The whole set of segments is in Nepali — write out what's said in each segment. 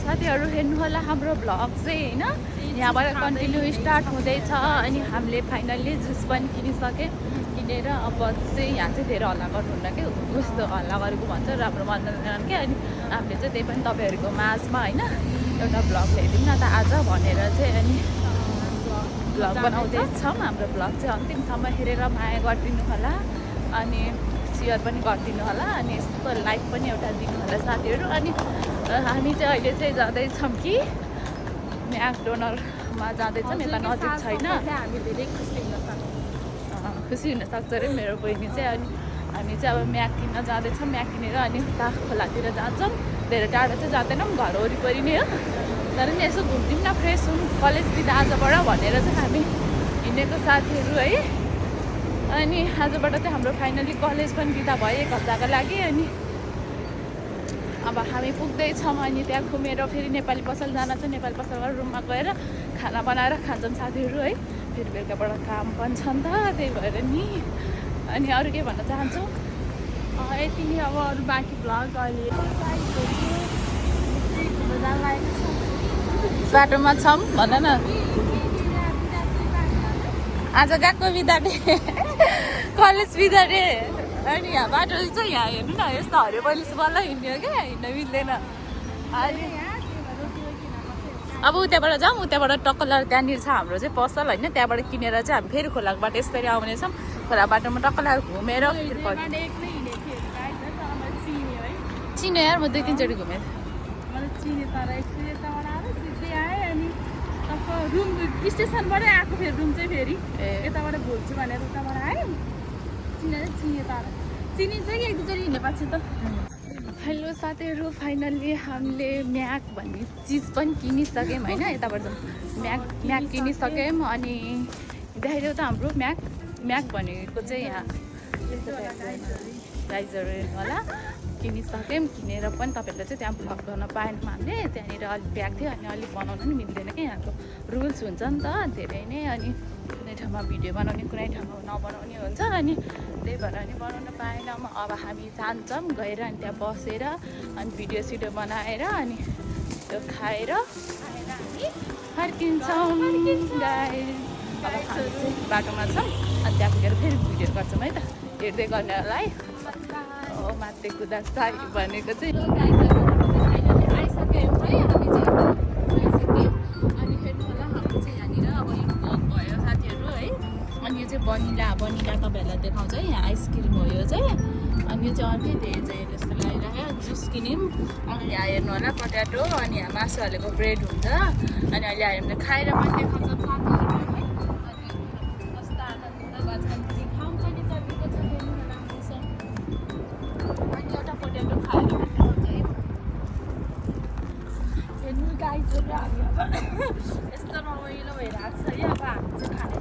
साथीहरू हेर्नु होला हाम्रो भ्लग चाहिँ हैन यहाँबाट कन्टिन्यू स्टार्ट हुँदैछ अनि हामीले फाइनल्ली जुस पनि किनिसक्यौँ किनेर अब चाहिँ यहाँ चाहिँ धेरै हल्ला गर्नुहुन्न कि कस्तो हल्ला गरेको भन्छ राम्रो मान्दैन क्या अनि हामीले चाहिँ त्यही पनि तपाईँहरूको माझमा हैन एउटा भ्लग ल्याइदिउँ न त आज भनेर चाहिँ अनि भ्लग बनाउँदैछौँ हाम्रो भ्लग चाहिँ अन्तिमसम्म हेरेर माया गरिदिनु होला अनि सेयर पनि गरिदिनु होला अनि यस्तो लाइक पनि एउटा दिनु होला साथीहरू अनि हामी चाहिँ अहिले चाहिँ जाँदैछौँ कि म्याकडोनल्डमा जाँदैछौँ यता नजिक छैन हामी धेरै खुसी हुनसक्छ अरे मेरो बहिनी चाहिँ अनि हामी चाहिँ अब म्याक किन्न जाँदैछौँ म्याक किनेर अनि उता खोलातिर जान्छौँ धेरै टाढो चाहिँ जाँदैनौँ घर वरिपरि नै हो तर नि यसो घुम्दिउँ न फ्रेस हुँ कलेज बिदा आजबाट भनेर चाहिँ हामी हिँडेको साथीहरू है अनि आजबाट चाहिँ हाम्रो फाइनली कलेज पनि बिदा भयो 1 हप्ताको लागि अनि अब हामी पुग्दैछौँ अनि त्यहाँ घुमेर फेरि नेपाली पसल जान चाहिँ नेपाली पसलबाट रुममा गएर खाना बनाएर खान्छौँ साथीहरू है फेरि बेलुकाबाट काम पनि छ नि त त्यही भएर नि अनि अरू के भन्न चाहन्छु यति नै अब अरू बाँकी भ्लग अहिले बाटोमा छौँ भन न आज गएको बिदा डे कलेज बिदा डे अनि यहाँ बाटो चाहिँ यहाँ हेर्नु न यस्तो हरियो पैलिस बल्ल हिँड्यो क्या हिँड्न मिल्दैन अब उताबाट जाऊँ उताबाट टक्कलार त्यहाँनिर छ हाम्रो चाहिँ पसल होइन त्यहाँबाट किनेर चाहिँ हामी फेरि खोलाबाट यसरी आउनेछौँ खोला बाटोमा टक्कलार घुमेर चिने यार म 2-3 चोटि घुमेँ रुम स्टेसनबाटै आएको फेरि रुम चाहिँ फेरि यताबाट भोल्छु भनेर उताबाट आयो चिने तर चिनी चाहिँ 1-2 चोटि हिँडेपछि त हेलो साथीहरू फाइनल्ली हामीले म्याक भन्ने चिज पनि किनिसक्यौँ होइन यताबाट म्याक किनिसक्यौँ अनि देखाइदेऊ त हाम्रो म्याक भनेको चाहिँ यहाँ प्राइजहरू हेर्नु होला किनिसक्यौँ किनेर पनि तपाईँहरूले चाहिँ त्यहाँ भ्लग गर्न पाएनौँ हामीले त्यहाँनिर अलिक ब्याग थियो अनि अलिक बनाउनु पनि मिल्दैन क्या यहाँको रुल्स हुन्छ नि त धेरै नै अनि कुनै ठाउँमा भिडियो बनाउने कुनै ठाउँमा नबनाउने हुन्छ अनि त्यही भएर अनि बनाउन पाएनौँ अब हामी जान्छौँ गएर अनि त्यहाँ बसेर अनि भिडियो सिडियो बनाएर अनि त्यो खाएर हामी फर्किन्छौँ गाइस अब हामी चाहिँ बाटोमा छौँ अनि त्यहाँ पुगेर फेरि भिडियो गर्छौँ है त हेर्दै गर्नेहरूलाई माथि कुदा सारी भनेको चाहिँ आइसक्यौँ है हामी चाहिँ आइसक्यौँ अनि हेर्नु होला हामी चाहिँ यहाँनिर अब यो भ्लग भयो साथीहरू है अनि यो चाहिँ बनिला तपाईँहरूलाई देखाउँछ है यहाँ आइसक्रिम हो यो चाहिँ अनि यो चाहिँ अर्कै धेरै चाहिँ जस्तो लागिरहेको जुस किन्यौँ अनि यहाँ हेर्नु होला पट्याटो अनि यहाँ मासु हालेको ब्रेड हुन्छ अनि अहिले हामीले खाएर पनि देखाउँछ साथीहरू है अनि कस्तो आनन्द बाँच्ने खाउँ पनि चपेको छ हेर्नु होला अनि एउटा पोटेटो खाएर हेर्नु गाइजहरू हामी अब यस्तो रमाइलो भइरहेको छ है अब हामी चाहिँ खाने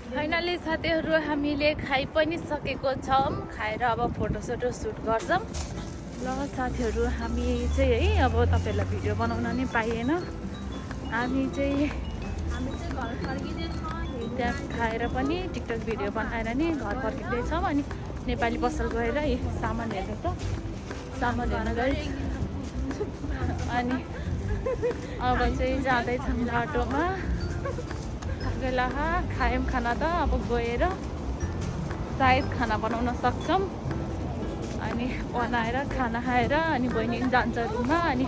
फाइनली साथीहरू हामीले खाइ पनि सकेको छौँ खाएर अब फोटोसोटो सुट गर्छौँ ल साथीहरू हामी चाहिँ है अब तपाईँहरूलाई भिडियो बनाउन नै पाइएन हामी चाहिँ घर फर्किँदैछौँ त्यहाँ खाएर पनि टिकटक भिडियो बनाएर नि घर फर्किँदैछौँ अनि नेपाली पसल गएर सामान हेर्नु त सामान हेर्न गए अनि अब चाहिँ जाँदैछौँ बाटोमा बेला खायौँ खाना त अब गएर सायद खाना बनाउन सक्छौँ अनि बनाएर खाना खाएर अनि बहिनी जान्छ रुममा अनि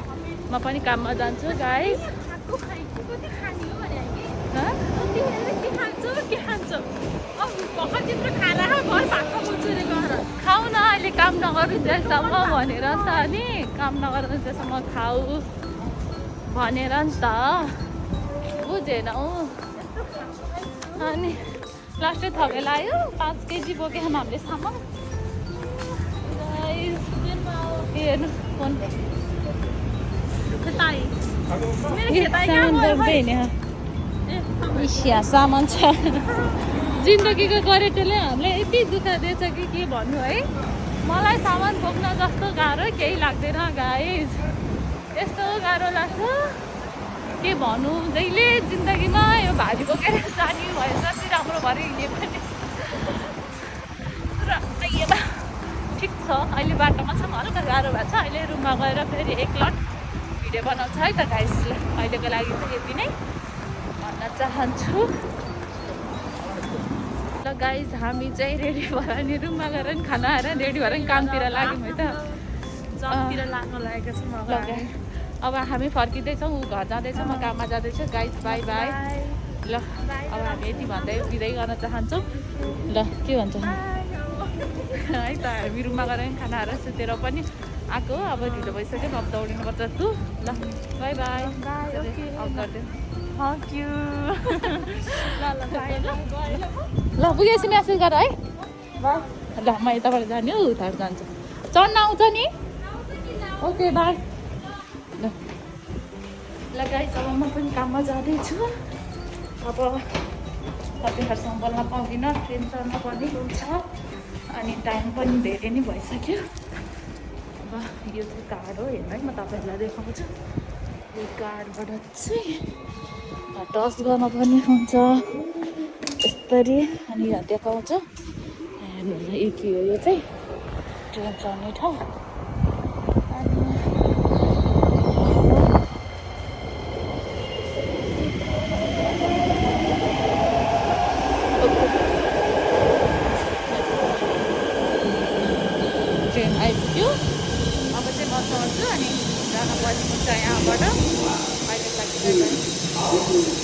म पनि काममा जान्छु गाइस खाऊ न अहिले काम नगर नगरुन्जेलसम्म भनेर नि त अनि काम नगरुन्जेलसम्म खाऊ भनेर नि त बुझेनौ अनि लास्टै थगेर आयो 5 केजी बोक्यो हामीले सामान हेर्नु फोन सामान छ जिन्दगीको गरेकोले हामीलाई यति दुःख दिएछ कि के भन्नु है मलाई सामान बोक्न जस्तो गाह्रो केही लाग्दैन गाइस यस्तो गाह्रो लाग्छ के भन्नु जहिले जिन्दगीमा यो भारी बोकेर जाने भए जति राम्रो भएर हिँडे पनि तर ठिक छ अहिले बाटोमा छ हल्का गाह्रो भएको छ अहिले रुममा गएर फेरि एक लट भिडियो बनाउँछ है त गाइस अहिलेको लागि चाहिँ यति नै भन्न चाहन्छु ल गाइस हामी चाहिँ रेडी भएर नि रुममा गएर नि खाना आएर रेडी भएर नि कामतिर लाग्यौँ है त जबतिर लाग्न लागेको छ मलाई अब हामी फर्किँदैछौँ ऊ घर जाँदैछ म काममा जाँदैछु गाइस बाई बाई ल अब हामी यति भन्दै बिदाइ गर्न चाहन्छौँ ल के भन्छ है त हामी रुममा गएर नि खाना आएर सुतेर पनि आएको अब ढिलो भइसक्यो अब दौडिनुपर्छ तु ल बाई बाई ल पुगेपछि म्यासेज गर है ल म यताबाट जाने हौ उताबाट जान्छु चढ्न आउँछ नि ओके बाई ल गाइस अब म पनि काममा जाँदैछु अब कतिखेरसम्म बोल्न पाउँदिनँ ट्रेन चढ्न पनि हुन्छ अनि टाइम पनि धेरै नै भइसक्यो अब यो चाहिँ कार्ड हो हेर्नु है म तपाईँहरूलाई देखाउँछु यो कार्डबाट चाहिँ टच गर्न पनि हुन्छ यसरी अनि यहाँ देखाउँछ हेर्नु यो के हो यो चाहिँ ट्रेन चढ्ने ठाउँ ट्रेन आइपुग्यो अब चाहिँ म चढ्छु अनि जान पर्ने हुन्छ यहाँबाट अहिले